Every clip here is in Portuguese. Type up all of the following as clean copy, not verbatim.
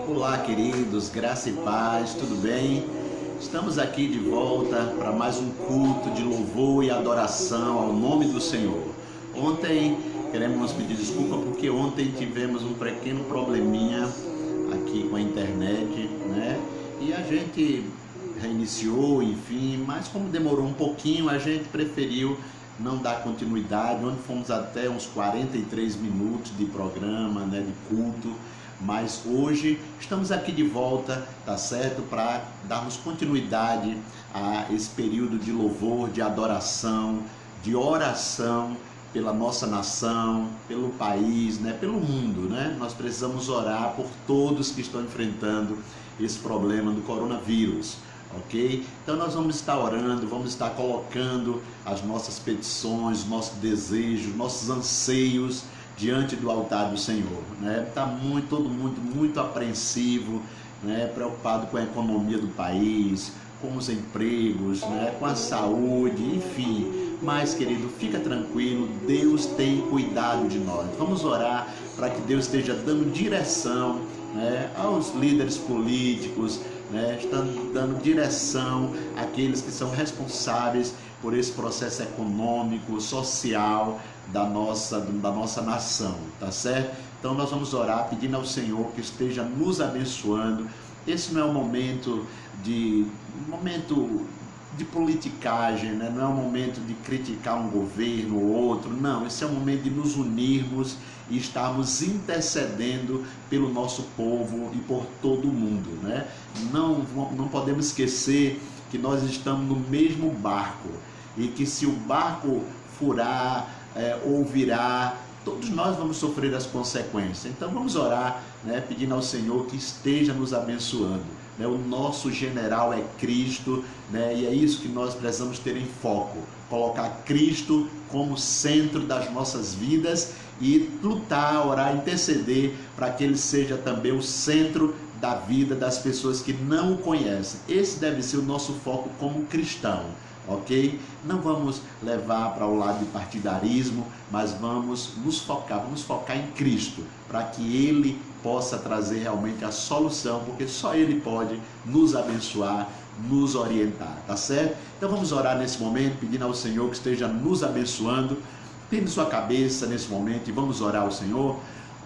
Olá, queridos, graça e paz, tudo bem? Estamos aqui de volta para mais um culto de louvor e adoração ao nome do Senhor. Ontem, queremos pedir desculpa porque ontem tivemos um pequeno probleminha aqui com a internet, né? E a gente reiniciou, enfim, mas como demorou um pouquinho, a gente preferiu não dar continuidade, onde fomos até uns 43 minutos de programa, né, de culto. Mas hoje estamos aqui de volta, tá certo? Para darmos continuidade a esse período de louvor, de adoração, de oração pela nossa nação, pelo país, né? Pelo mundo, né? Nós precisamos orar por todos que estão enfrentando esse problema do coronavírus, ok? Então nós vamos estar orando, vamos estar colocando as nossas petições, nossos desejos, nossos anseios diante do altar do Senhor, né? Está todo mundo muito apreensivo, né? Preocupado com a economia do país, com os empregos, né? Com a saúde, enfim. Mas, querido, fica tranquilo, Deus tem cuidado de nós. Vamos orar para que Deus esteja dando direção, né, aos líderes políticos, né? Estão dando direção àqueles que são responsáveis por esse processo econômico, social da nossa nação, tá certo? Então nós vamos orar pedindo ao Senhor que esteja nos abençoando. Esse não é um momento de politicagem, né? Não é um momento de criticar um governo ou outro, não. Esse é um momento de nos unirmos e estarmos intercedendo pelo nosso povo e por todo o mundo, né? Não podemos esquecer que nós estamos no mesmo barco e que se o barco furar ou virar, todos nós vamos sofrer as consequências. Então vamos orar, né, pedindo ao Senhor que esteja nos abençoando, né? O nosso general é Cristo, né? E é isso que nós precisamos ter em foco, colocar Cristo como centro das nossas vidas e lutar, orar, interceder para que Ele seja também o centro da vida das pessoas que não o conhecem. Esse deve ser o nosso foco como cristão, ok? Não vamos levar para o lado de partidarismo, mas vamos focar em Cristo, para que Ele possa trazer realmente a solução, porque só Ele pode nos abençoar, nos orientar, tá certo? Então vamos orar nesse momento, pedindo ao Senhor que esteja nos abençoando. Tende sua cabeça nesse momento e vamos orar ao Senhor.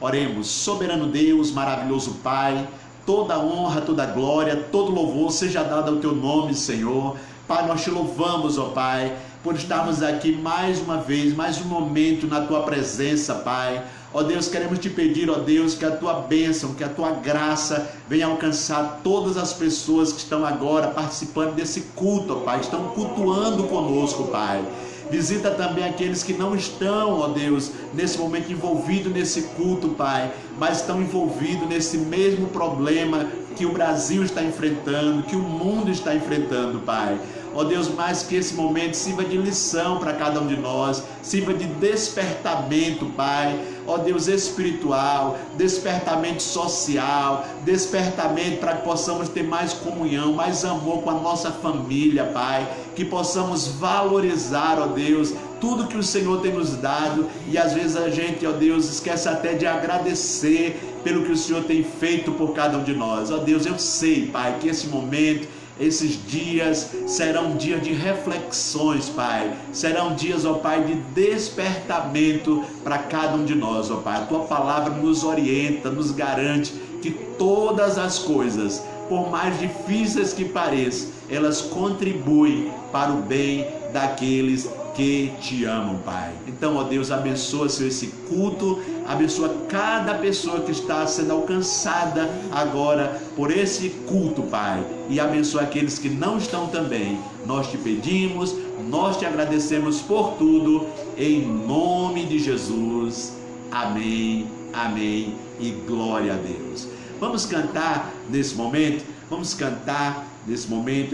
Oremos. Soberano Deus, maravilhoso Pai, toda honra, toda glória, todo louvor seja dado ao teu nome, Senhor. Pai, nós te louvamos, ó Pai, por estarmos aqui mais uma vez, mais um momento na tua presença, Pai. Ó Deus, queremos te pedir, ó Deus, que a tua bênção, que a tua graça venha alcançar todas as pessoas que estão agora participando desse culto, ó Pai, estão cultuando conosco, Pai. Visita também aqueles que não estão, ó Deus, nesse momento envolvidos nesse culto, Pai, mas estão envolvidos nesse mesmo problema que o Brasil está enfrentando, que o mundo está enfrentando, Pai. Ó Deus, mais que esse momento sirva de lição para cada um de nós, sirva de despertamento, Pai. Ó Deus, espiritual, despertamento social, despertamento para que possamos ter mais comunhão, mais amor com a nossa família, Pai. Que possamos valorizar, ó Deus, tudo que o Senhor tem nos dado, e às vezes a gente, ó Deus, esquece até de agradecer pelo que o Senhor tem feito por cada um de nós. Ó Deus, eu sei, Pai, que esse momento, esses dias serão dias de reflexões, Pai. Serão dias, ó Pai, de despertamento para cada um de nós, ó Pai. A tua palavra nos orienta, nos garante que todas as coisas, por mais difíceis que pareçam, elas contribuem para o bem daqueles que te amam, Pai. Então, ó Deus, abençoa, Senhor, esse culto, abençoa cada pessoa que está sendo alcançada agora por esse culto, Pai, e abençoa aqueles que não estão também. Nós te pedimos, nós te agradecemos por tudo, em nome de Jesus. Amém, amém e glória a Deus. Vamos cantar nesse momento,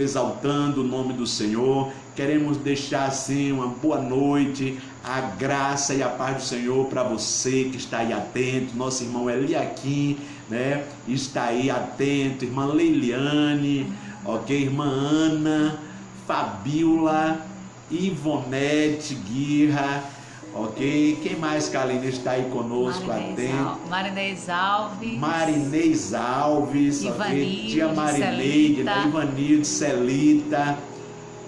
exaltando o nome do Senhor. Queremos deixar assim uma boa noite, a graça e a paz do Senhor para você que está aí atento. Nosso irmão Eliakim, né, está aí atento, irmã Leiliane, ok, irmã Ana, Fabiola, Ivonete Guirra, Ok? Quem mais, Kaline, está aí conosco, atento? Marinês Alves. Marinês Alves, ok? Tia Marineide, né? Ivanilde, Celita.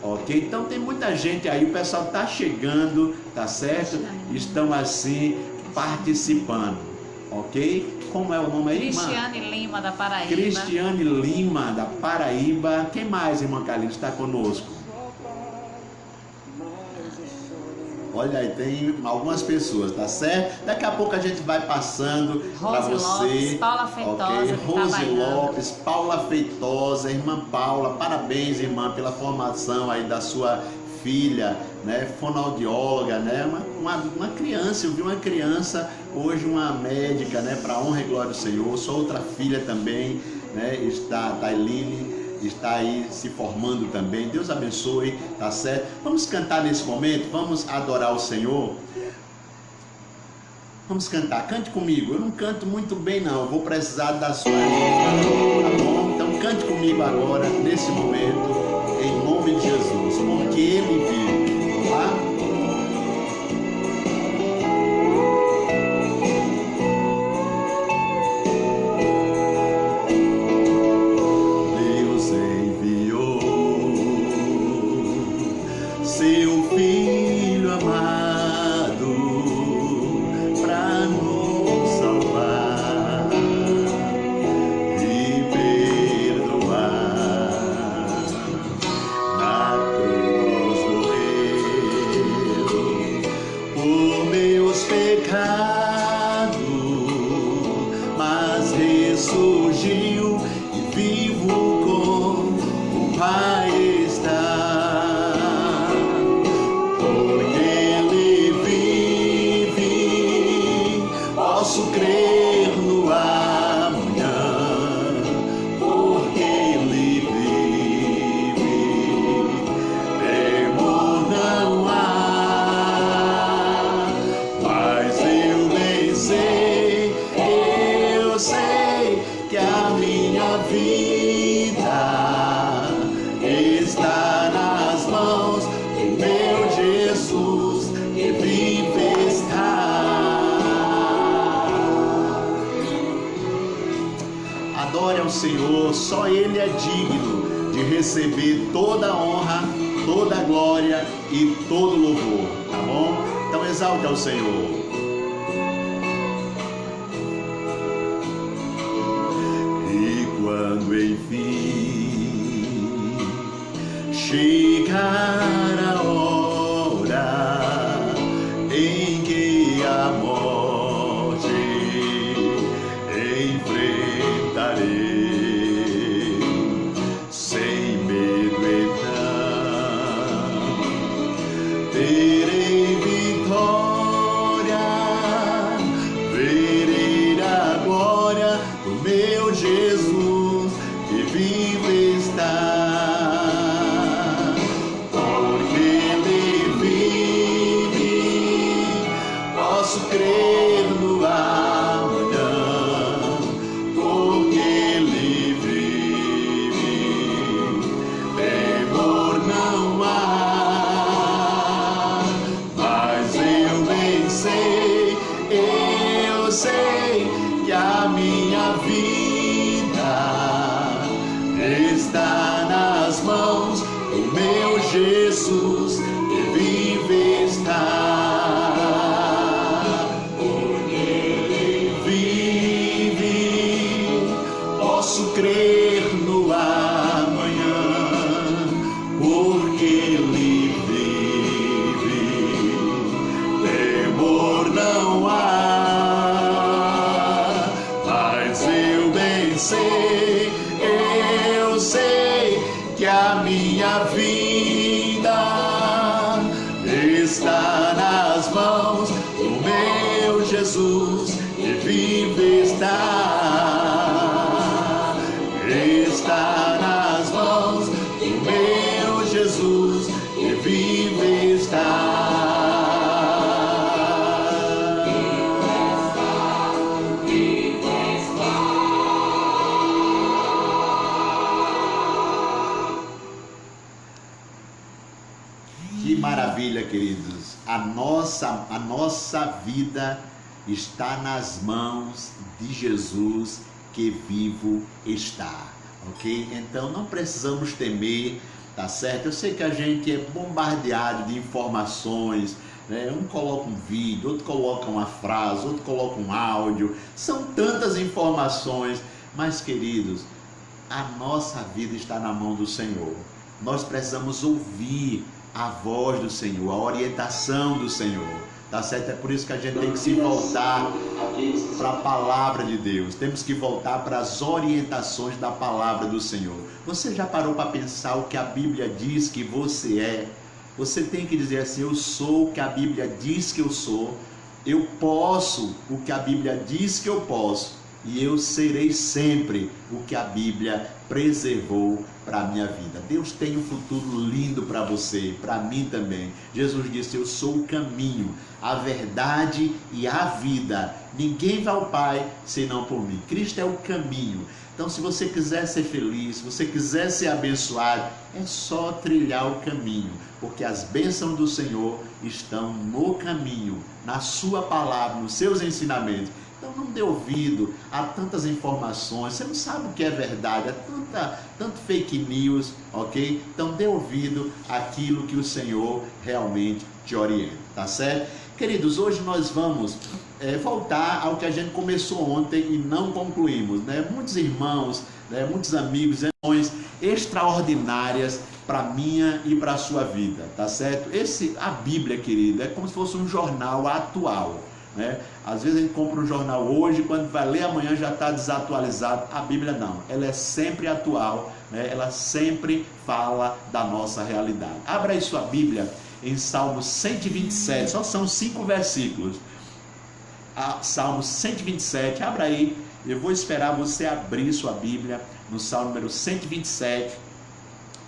Ok? Então tem muita gente aí, o pessoal está chegando, tá certo? Estão assim, participando. Ok? Como é o nome aí, irmã? Cristiane Lima, da Paraíba. Cristiane Lima, da Paraíba. Quem mais, irmã Kaline, está conosco? Olha aí, tem algumas pessoas, tá certo? Daqui a pouco a gente vai passando para você. Lopes, Paula Feitosa, okay? Rose tá Lopes, Paula Feitosa, irmã Paula, parabéns, irmã, pela formação aí da sua filha, né? Fonoaudióloga, né? Uma criança, eu vi uma criança, hoje uma médica, né? Para honra e glória do Senhor. Sua outra filha também, né? Está a Tailine, está aí se formando também. Deus abençoe, tá certo? Vamos cantar nesse momento, vamos adorar o Senhor. Vamos cantar, cante comigo. Eu não canto muito bem não, eu vou precisar da sua ajuda, tá bom? Então cante comigo agora, nesse momento, em nome de Jesus, porque Ele vive. Vamos lá? Seu Filho amado pra nos salvar e perdoar. Na cruz morreu por meus pecados, mas ressurgiu e vivo com o Pai está. Posso crer no amanhã, porque Ele vive. Temor não há, mas eu nem sei, eu sei que a minha vida está nas mãos do meu Jesus, que vive está. Adore ao Senhor, só Ele é digno de receber toda a honra, toda a glória e todo louvor, tá bom? Então exalte ao Senhor. E quando enfim chegar a hora em que a morte enfrentarei, sem medo então terei vitória, verei a glória do meu Jesus que vive está. Porque Ele vive, posso crer no amanhã, porque Ele vive, temor não há, mas eu bem sei, eu sei que a minha vida está nas mãos do meu Jesus que vive está. Porque Ele vive, posso crer no amanhã, porque Ele vive, temor não há, mas eu bem sei, eu sei que a minha vida está nas mãos do meu Jesus que vive está. Está nas mãos do meu Jesus que vive está. Que maravilha, queridos. a nossa vida está nas mãos de Jesus que vivo está, ok? Então não precisamos temer, tá certo? Eu sei que a gente é bombardeado de informações, né? Um coloca um vídeo, outro coloca uma frase, outro coloca um áudio, são tantas informações, mas queridos, a nossa vida está na mão do Senhor. Nós precisamos ouvir a voz do Senhor, a orientação do Senhor, tá certo? É por isso que a gente tem que se voltar para a palavra de Deus, temos que voltar para as orientações da palavra do Senhor. Você já parou para pensar o que a Bíblia diz que você é? Você tem que dizer assim: eu sou o que a Bíblia diz que eu sou, eu posso o que a Bíblia diz que eu posso, e eu serei sempre o que a Bíblia preservou para a minha vida. Deus tem um futuro lindo para você, para mim também. Jesus disse: eu sou o caminho, a verdade e a vida. Ninguém vai ao Pai senão por mim. Cristo é o caminho. Então, se você quiser ser feliz, se você quiser ser abençoado, é só trilhar o caminho, porque as bênçãos do Senhor estão no caminho, na sua palavra, nos seus ensinamentos. Então não dê ouvido a tantas informações, você não sabe o que é verdade, é tanto fake news, ok? Então dê ouvido àquilo que o Senhor realmente te orienta, tá certo? Queridos, hoje nós vamos voltar ao que a gente começou ontem e não concluímos, né? Muitos irmãos, né? Muitos amigos, lições extraordinárias para minha e para a sua vida, tá certo? A Bíblia, querido, é como se fosse um jornal atual, né? Às vezes a gente compra um jornal hoje, quando vai ler amanhã já está desatualizado. A Bíblia não, ela é sempre atual, né? Ela sempre fala da nossa realidade. Abra aí sua Bíblia em Salmo 127, só são 5 versículos. Salmo 127, abra aí, eu vou esperar você abrir sua Bíblia no Salmo número 127.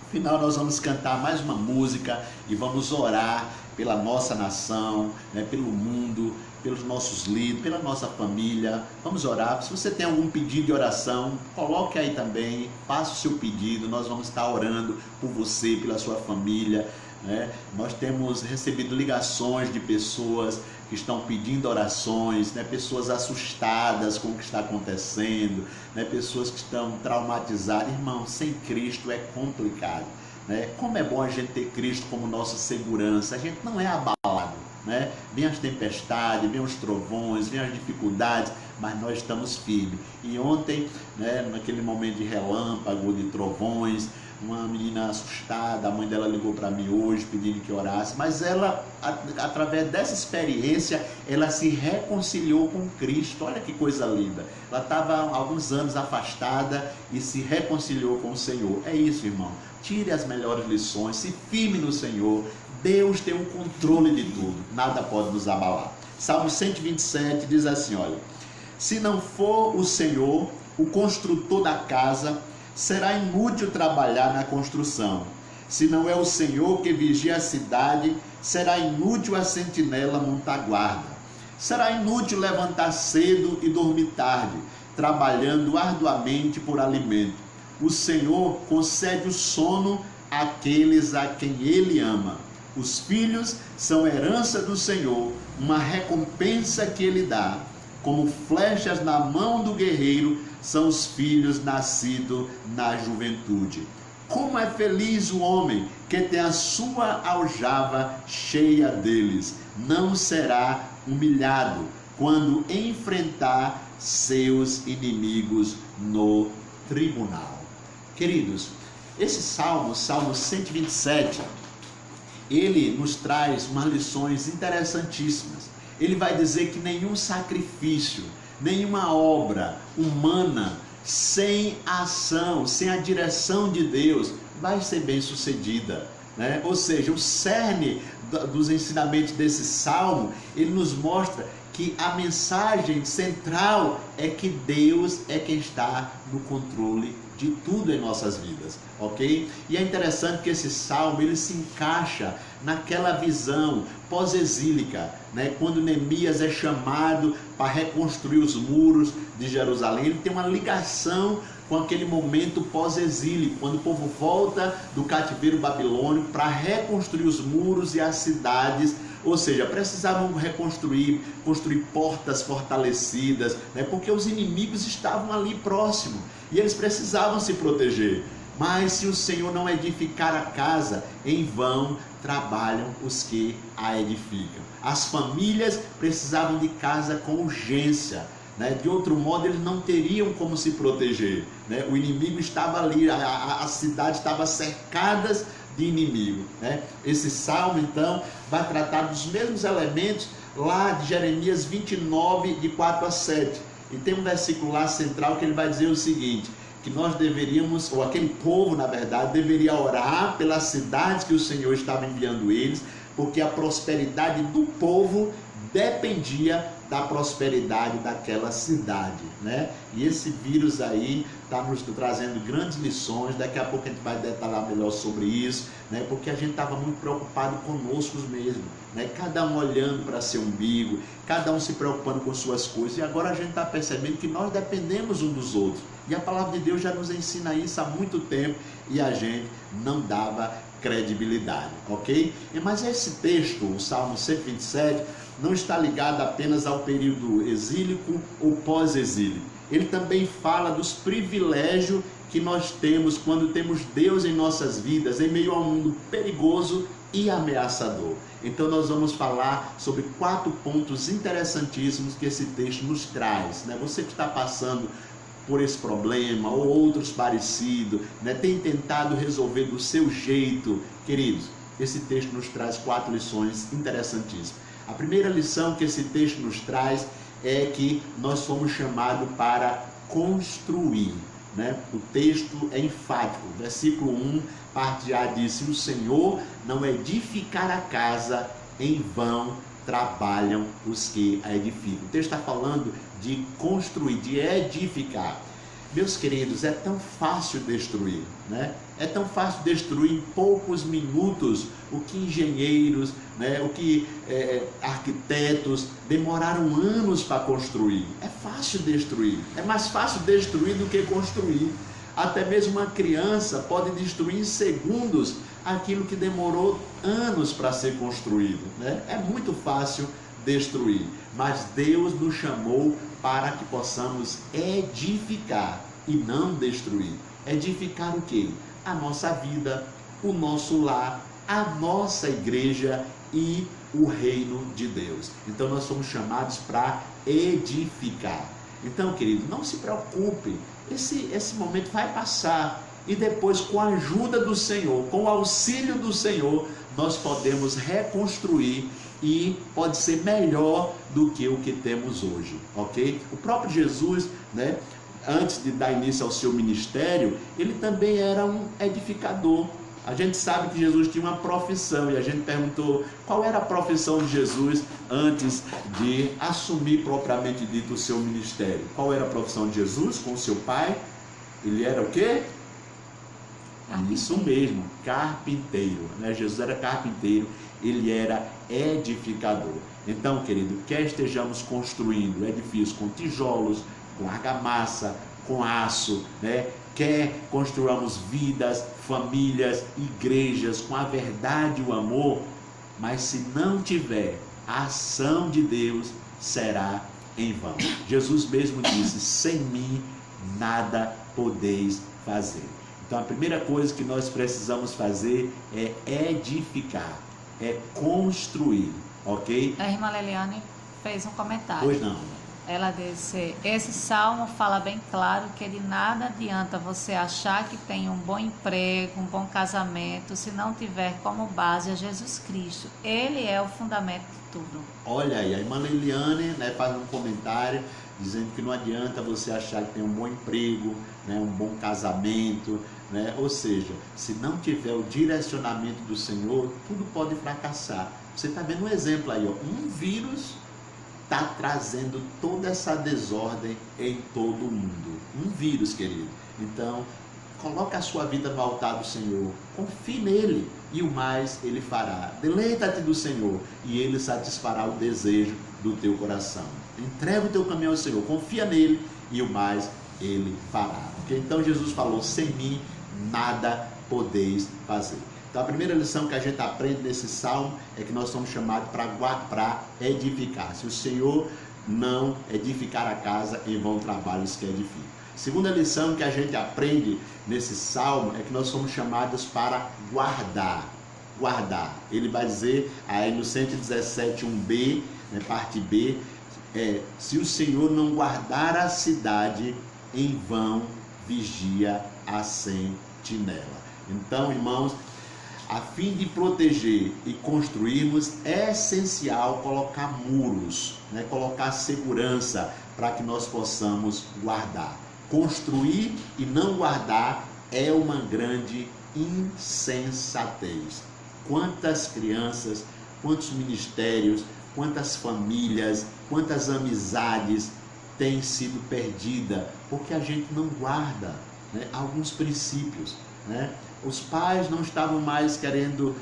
No final nós vamos cantar mais uma música e vamos orar pela nossa nação, né, pelo mundo, pelos nossos líderes, pela nossa família. Vamos orar. Se você tem algum pedido de oração, coloque aí também, faça o seu pedido. Nós vamos estar orando por você, pela sua família, né? Nós temos recebido ligações de pessoas que estão pedindo orações, né? Pessoas assustadas com o que está acontecendo, né? Pessoas que estão traumatizadas. Irmão, sem Cristo é complicado, né? Como é bom a gente ter Cristo como nossa segurança. A gente não é abalado, né? Vem as tempestades, vem os trovões, vem as dificuldades, mas nós estamos firmes. E ontem, né, naquele momento de relâmpago, de trovões, uma menina assustada, a mãe dela ligou para mim hoje pedindo que orasse, mas ela, através dessa experiência, ela se reconciliou com Cristo. Olha que coisa linda. Ela estava há alguns anos afastada e se reconciliou com o Senhor. É isso, irmão. Tire as melhores lições, se firme no Senhor. Deus tem o controle de tudo, nada pode nos abalar. Salmo 127 diz assim, olha: se não for o Senhor, o construtor da casa, será inútil trabalhar na construção. Se não é o Senhor que vigia a cidade, será inútil a sentinela montar guarda. Será inútil levantar cedo e dormir tarde, trabalhando arduamente por alimento. O Senhor concede o sono àqueles a quem Ele ama. Os filhos são herança do Senhor, uma recompensa que Ele dá. Como flechas na mão do guerreiro, são os filhos nascidos na juventude. Como é feliz o homem que tem a sua aljava cheia deles. Não será humilhado quando enfrentar seus inimigos no tribunal. Queridos, esse Salmo 127, ele nos traz umas lições interessantíssimas. Ele vai dizer que nenhum sacrifício, nenhuma obra humana, sem a ação, sem a direção de Deus, vai ser bem sucedida, né? Ou seja, o cerne dos ensinamentos desse salmo, ele nos mostra que a mensagem central é que Deus é quem está no controle de tudo em nossas vidas, ok? E é interessante que esse salmo, ele se encaixa naquela visão pós-exílica, né? Quando Neemias é chamado para reconstruir os muros de Jerusalém, ele tem uma ligação com aquele momento pós-exílio, quando o povo volta do cativeiro babilônico para reconstruir os muros e as cidades. Ou seja, precisavam construir portas fortalecidas, né? Porque os inimigos estavam ali próximo e eles precisavam se proteger. Mas se o Senhor não edificar a casa, em vão trabalham os que a edificam. As famílias precisavam de casa com urgência, né? De outro modo eles não teriam como se proteger, né? O inimigo estava ali, a cidade estava cercada de inimigo, né? Esse salmo então vai tratar dos mesmos elementos lá de Jeremias 29, de 4 a 7. E tem um versículo lá central que ele vai dizer o seguinte: que nós deveríamos, ou aquele povo na verdade, deveria orar pelas cidades que o Senhor estava enviando eles, porque a prosperidade do povo dependia da prosperidade daquela cidade, né? E esse vírus aí está nos trazendo grandes lições. Daqui a pouco a gente vai detalhar melhor sobre isso, né? Porque a gente estava muito preocupado conosco mesmo, né? Cada um olhando para seu umbigo, cada um se preocupando com suas coisas, e agora a gente está percebendo que nós dependemos um dos outros, e a palavra de Deus já nos ensina isso há muito tempo, e a gente não dava credibilidade, ok? Mas esse texto, o Salmo 127, não está ligado apenas ao período exílico ou pós-exílico. Ele também fala dos privilégios que nós temos quando temos Deus em nossas vidas, em meio a um mundo perigoso e ameaçador. Então nós vamos falar sobre 4 pontos interessantíssimos que esse texto nos traz, né? Você que está passando por esse problema ou outros parecidos, né? Tem tentado resolver do seu jeito, queridos, esse texto nos traz 4 lições interessantíssimas. A primeira lição que esse texto nos traz é que nós fomos chamados para construir, né? O texto é enfático. Versículo 1, parte A diz: se o Senhor não edificar a casa, em vão trabalham os que a edificam. O texto está falando de construir, de edificar. Meus queridos, é tão fácil destruir, né? É tão fácil destruir em poucos minutos o que engenheiros, né? O que arquitetos demoraram anos para construir. É fácil destruir, é mais fácil destruir do que construir. Até mesmo uma criança pode destruir em segundos aquilo que demorou anos para ser construído, né? É muito fácil destruir, mas Deus nos chamou para que possamos edificar e não destruir. Edificar o quê? A nossa vida, o nosso lar, a nossa igreja e o reino de Deus. Então nós somos chamados para edificar. Então, querido, não se preocupe, esse momento vai passar, e depois, com a ajuda do Senhor, com o auxílio do Senhor, nós podemos reconstruir, e pode ser melhor do que o que temos hoje, ok? O próprio Jesus, né, antes de dar início ao seu ministério, ele também era um edificador. A gente sabe que Jesus tinha uma profissão, e a gente perguntou qual era a profissão de Jesus antes de assumir propriamente dito o seu ministério. Qual era a profissão de Jesus com o seu pai? Ele era o quê? Isso mesmo, carpinteiro, né? Jesus era carpinteiro, ele era edificador. Então, querido, quer estejamos construindo edifícios com tijolos, com argamassa, com aço, né? Quer construamos vidas, famílias, igrejas com a verdade e o amor, mas se não tiver a ação de Deus, será em vão. Jesus mesmo disse: sem mim nada podeis fazer. Então a primeira coisa que nós precisamos fazer é edificar, é construir, ok? A irmã Leliane fez um comentário. Pois não. Ela disse: esse salmo fala bem claro que de nada adianta você achar que tem um bom emprego, um bom casamento, se não tiver como base a Jesus Cristo. Ele é o fundamento de tudo. Olha aí, a irmã Leliane, né, faz um comentário dizendo que não adianta você achar que tem um bom emprego, né, um bom casamento, né? Ou seja, se não tiver o direcionamento do Senhor, tudo pode fracassar. Você está vendo um exemplo aí, ó, um vírus está trazendo toda essa desordem em todo o mundo. Um vírus, querido. Então, Coloca a sua vida no altar do Senhor. Confie nele e o mais ele fará. Deleita-te do Senhor e ele satisfará o desejo do teu coração. Entrega o teu caminho ao Senhor. Confia nele e o mais ele fará. Porque então Jesus falou: sem mim nada podeis fazer. Então a primeira lição que a gente aprende nesse salmo é que nós somos chamados para edificar. Se o Senhor não edificar a casa, em vão trabalhos que edificam. Segunda lição que a gente aprende nesse salmo é que nós somos chamados para guardar. Guardar. Ele vai dizer aí no 117:1b, né, parte B, se o Senhor não guardar a cidade, em vão vigia a sentinela. Então, irmãos, a fim de proteger e construirmos, é essencial colocar muros, né? Colocar segurança para que nós possamos guardar. Construir e não guardar é uma grande insensatez. Quantas crianças, quantos ministérios, quantas famílias, quantas amizades têm sido perdidas porque a gente não guarda, né, alguns princípios, né? Os pais não estavam mais querendo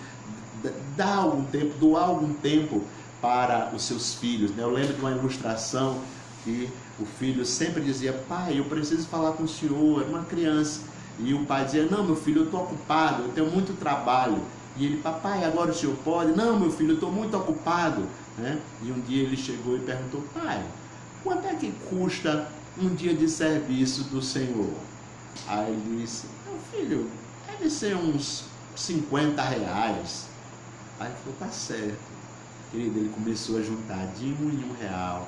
doar algum tempo para os seus filhos, né? Eu lembro de uma ilustração que o filho sempre dizia: pai, eu preciso falar com o senhor, era uma criança. E o pai dizia: não, meu filho, eu estou ocupado, eu tenho muito trabalho. E ele: papai, agora o senhor pode? Não, meu filho, eu estou muito ocupado, né? E um dia ele chegou e perguntou: pai, quanto é que custa um dia de serviço do senhor? Aí ele disse: meu filho, deve ser uns R$50. Aí ele falou: tá certo. Ele começou a juntar de um em R$1,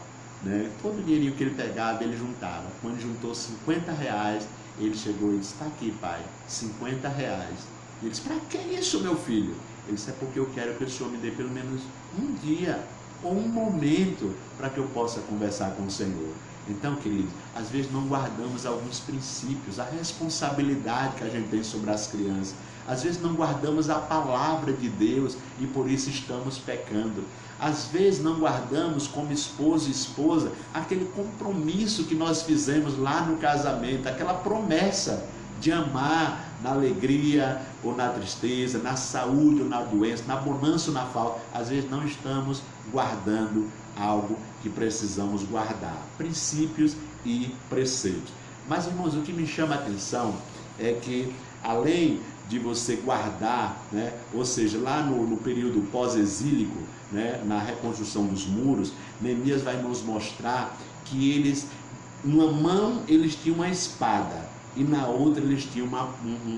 né? Todo o dinheirinho que ele pegava, ele juntava. Quando juntou R$50, ele chegou e disse: tá aqui, pai, R$50. Ele disse: pra que isso, meu filho? Ele disse: é porque eu quero que o senhor me dê pelo menos um dia ou um momento para que eu possa conversar com o Senhor. Então, queridos, às vezes não guardamos alguns princípios, a responsabilidade que a gente tem sobre as crianças. Às vezes não guardamos a palavra de Deus e por isso estamos pecando. Às vezes não guardamos como esposo e esposa aquele compromisso que nós fizemos lá no casamento, aquela promessa de amar na alegria ou na tristeza, na saúde ou na doença, na bonança ou na falta. Às vezes não estamos guardando algo que precisamos guardar, princípios e preceitos. Mas, irmãos, o que me chama a atenção é que, além de você guardar, né, ou seja, lá no período pós-exílico, né, na reconstrução dos muros, Neemias vai nos mostrar que eles, numa mão eles tinham uma espada e na outra eles tinham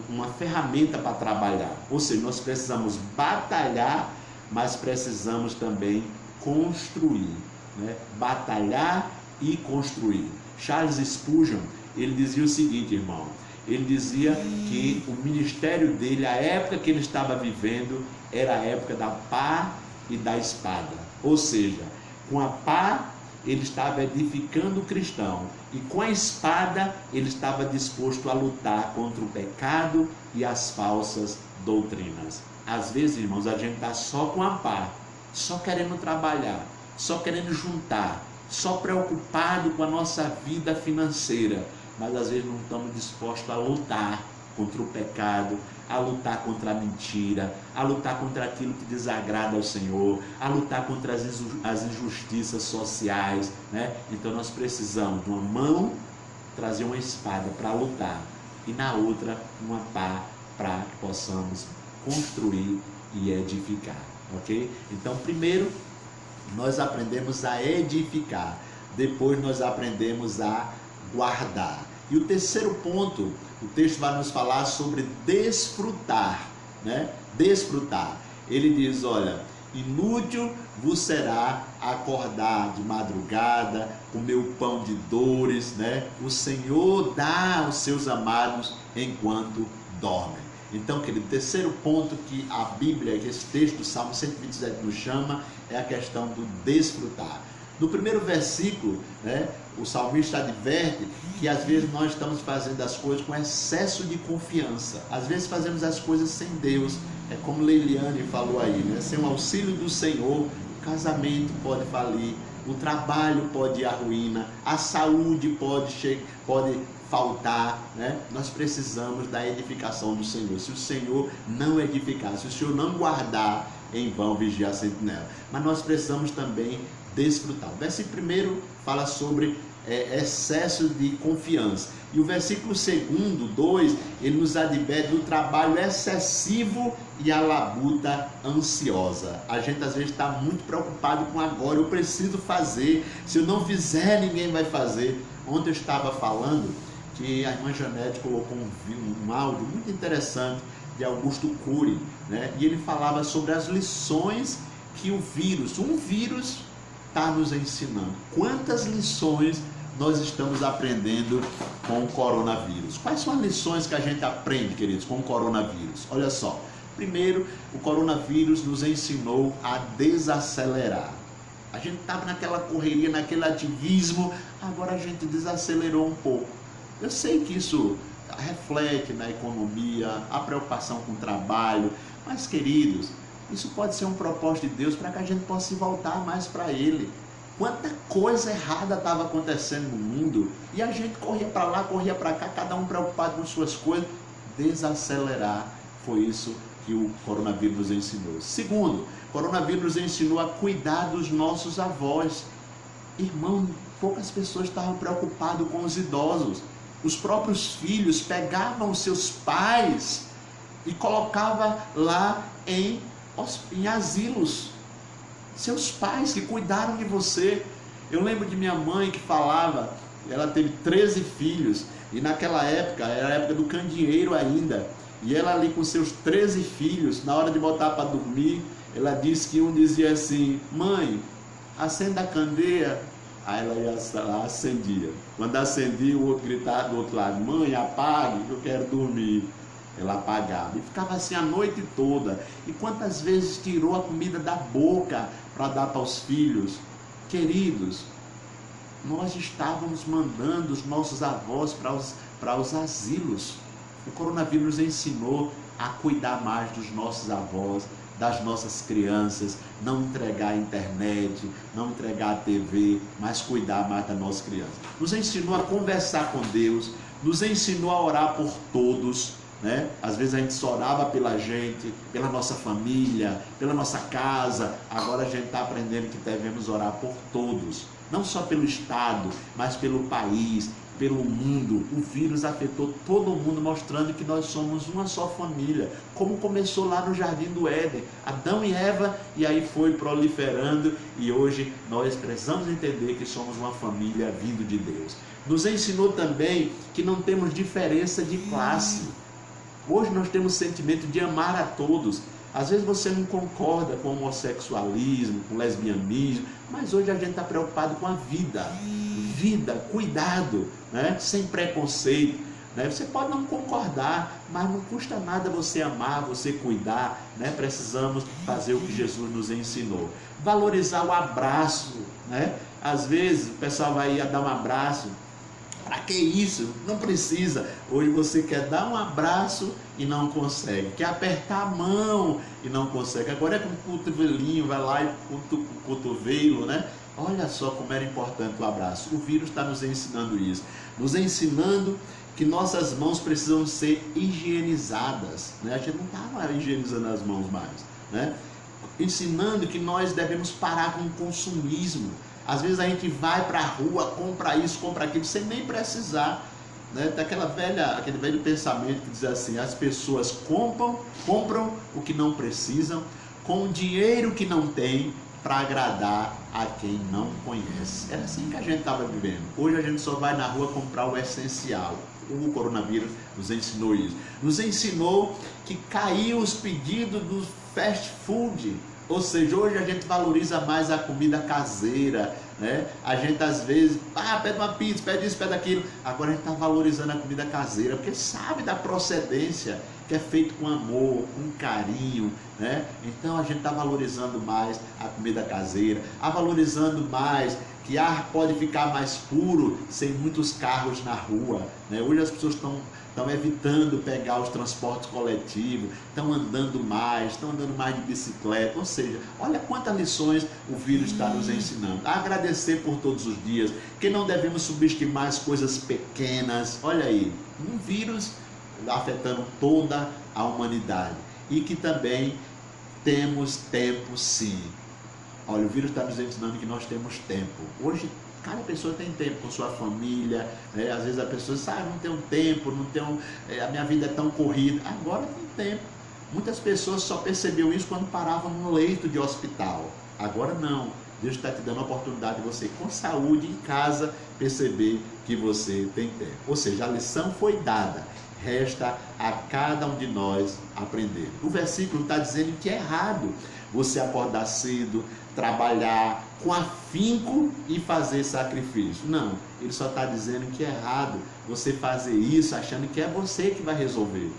uma ferramenta para trabalhar. Ou seja, nós precisamos batalhar, mas precisamos também construir, né? Batalhar e construir. Charles Spurgeon, ele dizia o seguinte, irmão, ele dizia que o ministério dele, a época que ele estava vivendo, era a época da pá e da espada. Ou seja, com a pá ele estava edificando o cristão e com a espada ele estava disposto a lutar contra o pecado e as falsas doutrinas. Às vezes, irmãos, a gente está só com a pá, só querendo trabalhar, só querendo juntar, só preocupado com a nossa vida financeira, mas às vezes não estamos dispostos a lutar contra o pecado, a lutar contra a mentira, a lutar contra aquilo que desagrada ao Senhor, a lutar contra as injustiças sociais, né? Então nós precisamos de uma mão trazer uma espada para lutar e na outra uma pá para que possamos construir e edificar, ok? Então primeiro nós aprendemos a edificar, depois nós aprendemos a guardar. E o terceiro ponto, o texto vai nos falar sobre desfrutar, né? Desfrutar. Ele diz, olha, inútil vos será acordar de madrugada, comer o pão de dores, né? O Senhor dá aos seus amados enquanto dormem. Então, querido, o terceiro ponto que a Bíblia, que esse texto do Salmo 127 nos chama, é a questão do desfrutar. No primeiro versículo, né, o salmista adverte que às vezes nós estamos fazendo as coisas com excesso de confiança. Às vezes fazemos as coisas sem Deus. É como Leiliane falou aí, né? Sem o auxílio do Senhor, o casamento pode falir, o trabalho pode ir à ruína, a saúde pode faltar, né? Nós precisamos da edificação do Senhor. Se o Senhor não edificar, se o Senhor não guardar, em vão vigiar a sentinela. Mas nós precisamos também desfrutar. O versículo 1 fala sobre excesso de confiança. E o versículo 2, ele nos adverte do trabalho excessivo e a labuta ansiosa. A gente às vezes está muito preocupado com agora, eu preciso fazer, se eu não fizer ninguém vai fazer. Ontem eu estava falando que a irmã Janete colocou um áudio muito interessante de Augusto Cury, né? E ele falava sobre as lições que um vírus está nos ensinando. Quantas lições nós estamos aprendendo com o coronavírus? Quais são as lições que a gente aprende, queridos, com o coronavírus? Olha só, primeiro, o coronavírus nos ensinou a desacelerar. A gente estava naquela correria, naquele ativismo, agora a gente desacelerou um pouco. Eu sei que isso reflete na economia, a preocupação com o trabalho, mas, queridos, isso pode ser um propósito de Deus para que a gente possa se voltar mais para Ele. Quanta coisa errada estava acontecendo no mundo e a gente corria para lá, corria para cá, cada um preocupado com suas coisas. Desacelerar, foi isso que o coronavírus nos ensinou. Segundo, o coronavírus nos ensinou a cuidar dos nossos avós. Irmão, poucas pessoas estavam preocupadas com os idosos. Os próprios filhos pegavam seus pais e colocavam lá em asilos. Seus pais que cuidaram de você. Eu lembro de minha mãe que falava, ela teve 13 filhos, e naquela época, era a época do candeeiro ainda, e ela ali com seus 13 filhos, na hora de botar para dormir, ela disse que um dizia assim: mãe, acenda a candeia. Aí ela ia lá, acendia. Quando acendia, o outro gritava do outro lado: mãe, apague, eu quero dormir. Ela apagava. E ficava assim a noite toda. E quantas vezes tirou a comida da boca para dar para os filhos? Queridos, nós estávamos mandando os nossos avós para os asilos. O coronavírus nos ensinou a cuidar mais dos nossos avós, das nossas crianças, não entregar a internet, não entregar a TV, mas cuidar mais das nossas crianças. Nos ensinou a conversar com Deus, nos ensinou a orar por todos, né? Às vezes a gente só orava pela gente, pela nossa família, pela nossa casa. Agora a gente está aprendendo que devemos orar por todos, não só pelo Estado, mas pelo país, pelo mundo. O vírus afetou todo mundo, mostrando que nós somos uma só família, como começou lá no Jardim do Éden, Adão e Eva, e aí foi proliferando, e hoje nós precisamos entender que somos uma família vindo de Deus. Nos ensinou também que não temos diferença de classe. Hoje nós temos o sentimento de amar a todos. Às vezes você não concorda com o homossexualismo, com o lesbianismo, mas hoje a gente está preocupado com a vida. Vida, cuidado, né? Sem preconceito. Né? Você pode não concordar, mas não custa nada você amar, você cuidar. Né? Precisamos fazer o que Jesus nos ensinou. Valorizar o abraço. Né? Às vezes o pessoal vai dar um abraço. Para que isso? Não precisa. Hoje você quer dar um abraço e não consegue. Quer apertar a mão e não consegue. Agora é com o cotovelinho, vai lá e o cotovelo, né? Olha só como era importante o abraço. O vírus está nos ensinando isso. Nos ensinando que nossas mãos precisam ser higienizadas. Né? A gente não estava higienizando as mãos mais. Né? Ensinando que nós devemos parar com o consumismo. Às vezes a gente vai para a rua, compra isso, compra aquilo, sem nem precisar. Né? Tem aquele velho pensamento que diz assim: as pessoas compram o que não precisam, com o dinheiro que não tem, para agradar a quem não conhece. Era assim que a gente estava vivendo. Hoje a gente só vai na rua comprar o essencial. O coronavírus nos ensinou isso. Nos ensinou que caiu os pedidos do fast food. Ou seja, hoje a gente valoriza mais a comida caseira, né? A gente às vezes, pede uma pizza, pede isso, pede aquilo. Agora a gente está valorizando a comida caseira, porque sabe da procedência, que é feito com amor, com carinho, né? Então a gente está valorizando mais a comida caseira, valorizando mais que ar pode ficar mais puro sem muitos carros na rua, né? Hoje as pessoas estão evitando pegar os transportes coletivos, estão andando mais de bicicleta, ou seja, olha quantas lições o vírus está nos ensinando. A agradecer por todos os dias, que não devemos subestimar as coisas pequenas, olha aí, um vírus afetando toda a humanidade, e que também temos tempo sim. Olha, o vírus está nos ensinando que nós temos tempo. Hoje, cada pessoa tem tempo com sua família, né? Às vezes a pessoa diz, não tenho tempo, a minha vida é tão corrida. Agora tem tempo. Muitas pessoas só perceberam isso quando paravam no leito de hospital. Agora não. Deus está te dando a oportunidade de você, com saúde, em casa, perceber que você tem tempo. Ou seja, a lição foi dada. Resta a cada um de nós aprender. O versículo está dizendo que é errado você acordar cedo, trabalhar com afinco e fazer sacrifício. Não, ele só está dizendo que é errado você fazer isso achando que é você que vai resolver.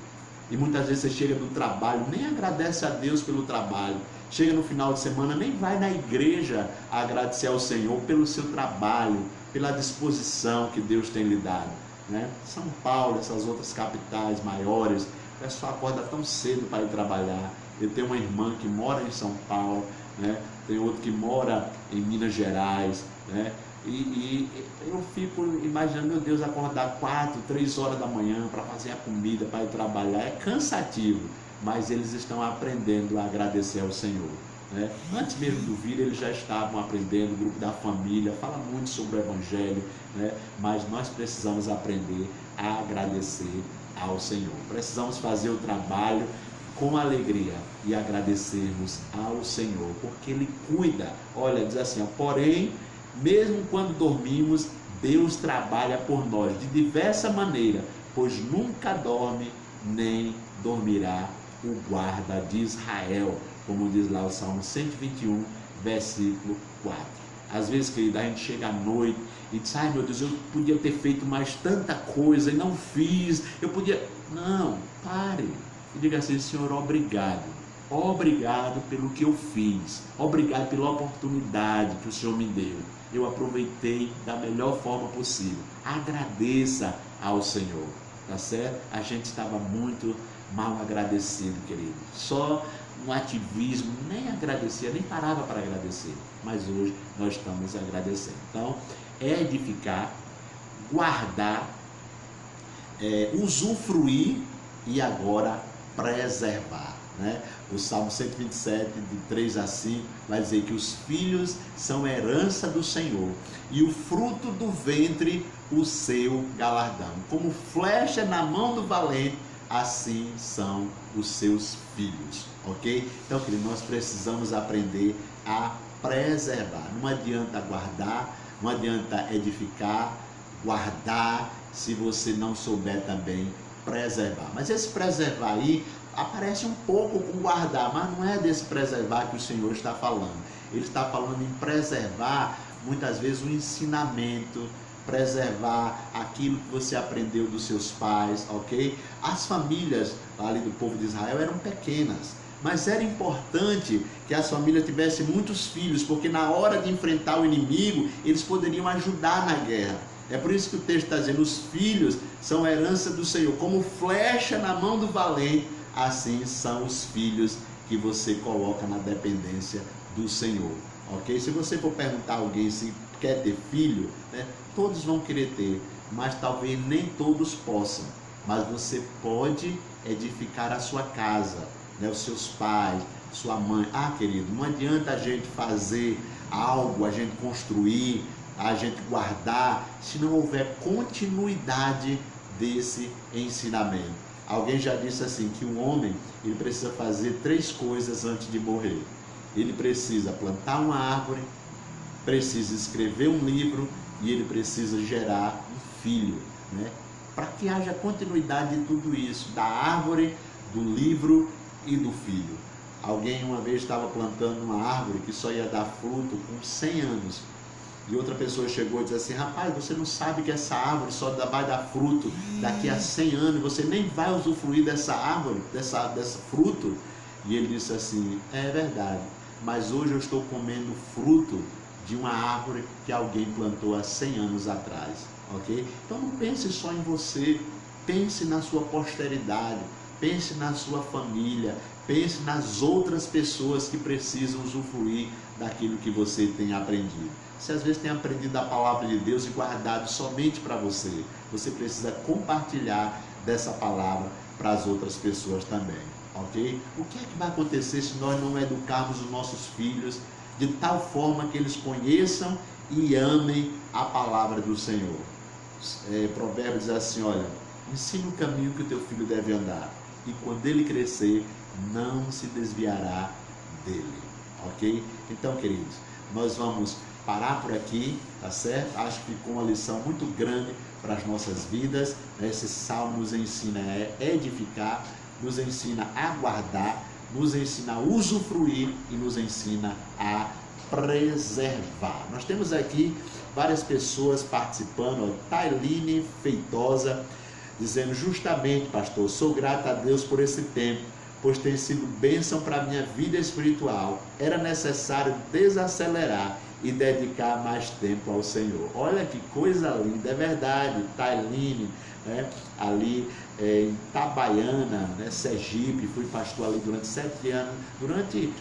E muitas vezes você chega no trabalho, nem agradece a Deus pelo trabalho. Chega no final de semana, nem vai na igreja agradecer ao Senhor pelo seu trabalho, pela disposição que Deus tem lhe dado, né? São Paulo, essas outras capitais maiores, o pessoal acorda tão cedo para ir trabalhar. Eu tenho uma irmã que mora em São Paulo, né? Tem outro que mora em Minas Gerais, né? E eu fico imaginando, meu Deus, acordar 4, 3 horas da manhã para fazer a comida, para ir trabalhar, é cansativo, mas eles estão aprendendo a agradecer ao Senhor, né? Antes mesmo do vírus, eles já estavam aprendendo, o grupo da família fala muito sobre o Evangelho, né? Mas nós precisamos aprender a agradecer ao Senhor, precisamos fazer o trabalho com alegria e agradecermos ao Senhor, porque Ele cuida. Olha, diz assim, porém, mesmo quando dormimos, Deus trabalha por nós de diversa maneira, pois nunca dorme nem dormirá o guarda de Israel, como diz lá o Salmo 121, versículo 4. Às vezes, querida, a gente chega à noite e diz, meu Deus, eu podia ter feito mais tanta coisa e não fiz, eu podia... Não, pare e diga assim, Senhor, obrigado. Obrigado pelo que eu fiz, obrigado pela oportunidade que o Senhor me deu. Eu aproveitei da melhor forma possível. Agradeça ao Senhor, tá certo? A gente estava muito mal agradecido, querido. Só no ativismo, nem agradecia, nem parava para agradecer. Mas hoje nós estamos agradecendo. Então, edificar, guardar, usufruir e agora preservar, né? O Salmo 127, de 3 a 5, vai dizer que os filhos são herança do Senhor e o fruto do ventre o seu galardão. Como flecha na mão do valente, assim são os seus filhos, ok? Então, querido, nós precisamos aprender a preservar. Não adianta guardar, não adianta edificar, guardar, se você não souber também preservar. Mas esse preservar aí aparece um pouco com guardar, mas não é desse preservar que o Senhor está falando. Ele está falando em preservar, muitas vezes, o ensinamento, preservar aquilo que você aprendeu dos seus pais, ok? As famílias ali do povo de Israel eram pequenas, mas era importante que as famílias tivessem muitos filhos, porque na hora de enfrentar o inimigo, eles poderiam ajudar na guerra. É por isso que o texto está dizendo, os filhos são a herança do Senhor, como flecha na mão do valente, assim são os filhos que você coloca na dependência do Senhor, ok? Se você for perguntar a alguém se quer ter filho, né, todos vão querer ter, mas talvez nem todos possam, mas você pode edificar a sua casa, né, os seus pais, sua mãe. Querido, não adianta a gente fazer algo, a gente construir, a gente guardar, se não houver continuidade desse ensinamento. Alguém já disse assim, que um homem, ele precisa fazer 3 coisas antes de morrer. Ele precisa plantar uma árvore, precisa escrever um livro e ele precisa gerar um filho, né? Para que haja continuidade de tudo isso, da árvore, do livro e do filho. Alguém uma vez estava plantando uma árvore que só ia dar fruto com 100 anos. E outra pessoa chegou e disse assim, rapaz, você não sabe que essa árvore só vai dar fruto daqui a 100 anos, você nem vai usufruir dessa árvore, desse fruto? E ele disse assim, é verdade, mas hoje eu estou comendo fruto de uma árvore que alguém plantou há 100 anos atrás, ok? Então não pense só em você, pense na sua posteridade, pense na sua família, pense nas outras pessoas que precisam usufruir daquilo que você tem aprendido. Se às vezes tem aprendido a palavra de Deus e guardado somente para você, você precisa compartilhar dessa palavra para as outras pessoas também, ok? O que é que vai acontecer se nós não educarmos os nossos filhos de tal forma que eles conheçam e amem a palavra do Senhor? Provérbios diz assim, olha, ensina o caminho que o teu filho deve andar, e quando ele crescer, não se desviará dele, ok? Então, queridos, nós vamos parar por aqui, tá certo? Acho que ficou uma lição muito grande para as nossas vidas. Esse salmo nos ensina a edificar, nos ensina a guardar, nos ensina a usufruir e nos ensina a preservar. Nós temos aqui várias pessoas participando, Tailine Feitosa, dizendo, justamente, pastor, sou grata a Deus por esse tempo, pois tem sido bênção para a minha vida espiritual. Era necessário desacelerar e dedicar mais tempo ao Senhor. Olha que coisa linda, é verdade, Tailine, né? Ali em Itabaiana, né? Sergipe, fui pastor ali durante 7 anos, durante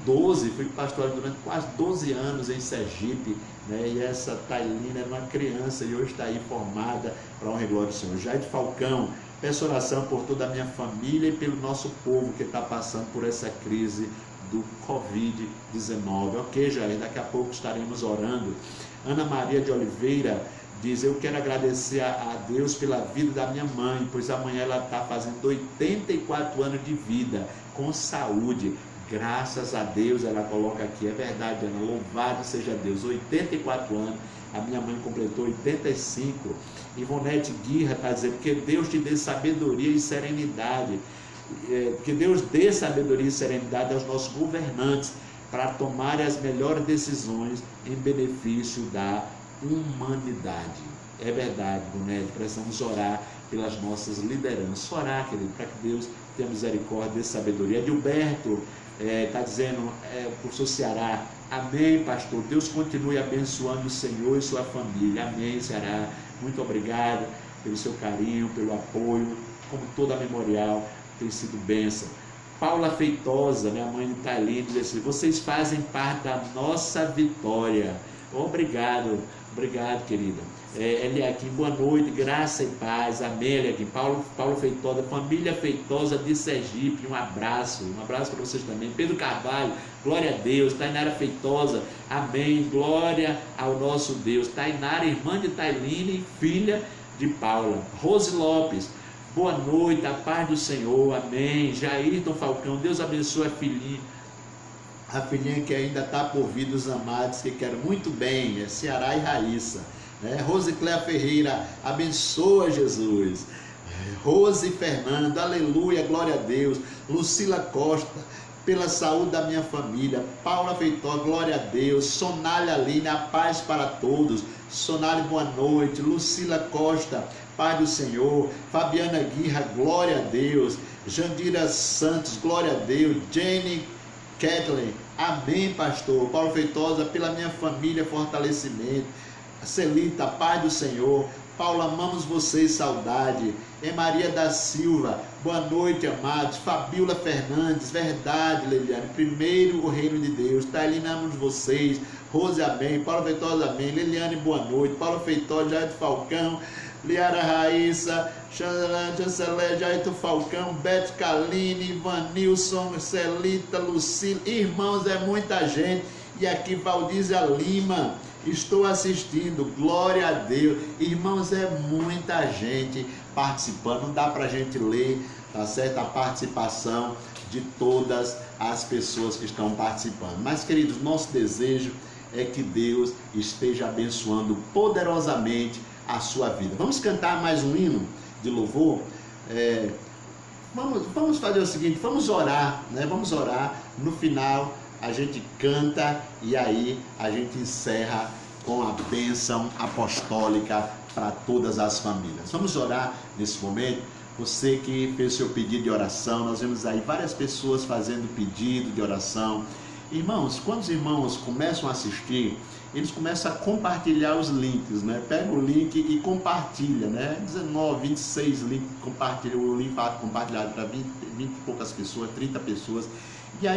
12, fui pastor ali durante quase 12 anos em Sergipe, né? E essa Tailine era uma criança e hoje está aí formada para a honra e glória do Senhor. Jair Falcão, peço oração por toda a minha família e pelo nosso povo que está passando por essa crise do Covid-19. Ok, Jair, daqui a pouco estaremos orando. Ana Maria de Oliveira diz, eu quero agradecer a Deus pela vida da minha mãe, pois amanhã ela está fazendo 84 anos de vida, com saúde. Graças a Deus, ela coloca aqui, é verdade, Ana, louvado seja Deus, 84 anos, a minha mãe completou 85. Ivonete Guirra está dizendo, que Deus te dê sabedoria e serenidade, que Deus dê sabedoria e serenidade aos nossos governantes para tomarem as melhores decisões em benefício da humanidade. É verdade, Ivonete, precisamos orar pelas nossas lideranças, orar, querido, para que Deus tenha misericórdia e sabedoria. Gilberto está dizendo, professor Ceará, amém, pastor, Deus continue abençoando o Senhor e sua família, amém, Ceará, muito obrigado pelo seu carinho, pelo apoio, como toda a Memorial tem sido bênção. Paula Feitosa, minha mãe de Tailine, diz assim, vocês fazem parte da nossa vitória. Obrigado, obrigado, querida. Eliakim, boa noite, graça e paz, amém, Eliakim. Paulo Feitosa, família Feitosa de Sergipe, um abraço para vocês também. Pedro Carvalho, glória a Deus. Tainara Feitosa, amém, glória ao nosso Deus. Tainara, irmã de Tailine, filha de Paula. Rose Lopes, boa noite, a paz do Senhor, amém. Jairton Falcão, Deus abençoe a filhinha que ainda está por vir dos amados, que quer muito bem, é Ceará e Raíssa, né? Rosicléa Ferreira, abençoa Jesus. Rose Fernando, aleluia, glória a Deus. Lucila Costa, pela saúde da minha família. Paula Feitosa, glória a Deus. Sonália Aline, a paz para todos. Sonália, boa noite. Lucila Costa, paz do Senhor. Fabiana Guirra, glória a Deus. Jandira Santos, glória a Deus. Jenny Kathleen, amém, pastor. Paulo Feitosa, pela minha família, fortalecimento. Celita, paz do Senhor. Paula, amamos vocês, saudade. Maria da Silva, boa noite, amados. Fabiola Fernandes, verdade, Liliane, primeiro o reino de Deus. Thailina, amamos vocês. Rose, amém. Paulo Feitosa, amém. Liliane, boa noite. Paulo Feitosa, Jair Falcão, Liara Raíssa, Chancelé, Jair Falcão, Beth Kaline, Ivanilson, Celita, Lucila. Irmãos, é muita gente. E aqui Valdísia Lima, estou assistindo, glória a Deus. Irmãos, é muita gente participando, não dá para a gente ler, tá certo? A participação de todas as pessoas que estão participando. Mas, queridos, nosso desejo é que Deus esteja abençoando poderosamente a sua vida. Vamos cantar mais um hino de louvor? Vamos fazer o seguinte, vamos orar, né? Vamos orar, no final a gente canta e aí a gente encerra com a bênção apostólica para todas as famílias. Vamos orar nesse momento. Você que fez seu pedido de oração, nós vemos aí várias pessoas fazendo pedido de oração. Irmãos, quando os irmãos começam a assistir, eles começam a compartilhar os links, né? Pega o link e compartilha, né? 19, 26 links, compartilha o link para compartilhar para 20 e poucas pessoas, 30 pessoas. E aí